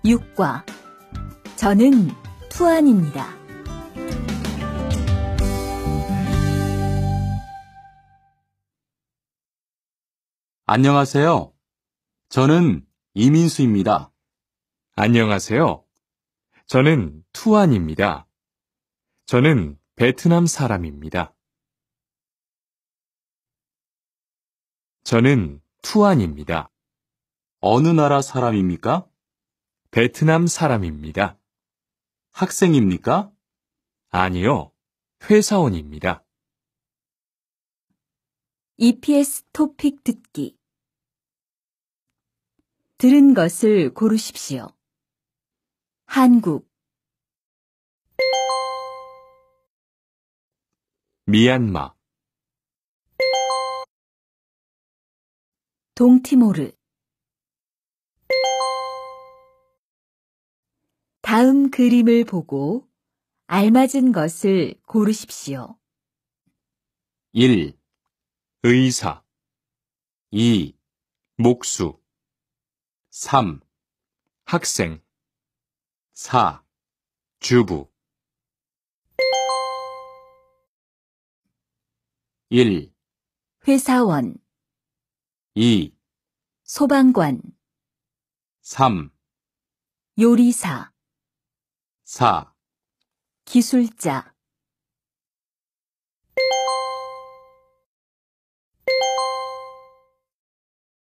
6과 저는 투안입니다. 안녕하세요. 저는 이민수입니다. 안녕하세요. 저는 투안입니다. 저는 베트남 사람입니다. 저는 투안입니다. 어느 나라 사람입니까? 베트남 사람입니다. 학생입니까? 아니요, 회사원입니다. EPS 토픽 듣기. 들은 것을 고르십시오. 한국, 미얀마, 동티모르. 다음 그림을 보고 알맞은 것을 고르십시오. 1, 의사, 2, 목수, 3, 학생, 4, 주부. 1, 회사원, 2, 소방관, 3, 요리사, 4. 기술자.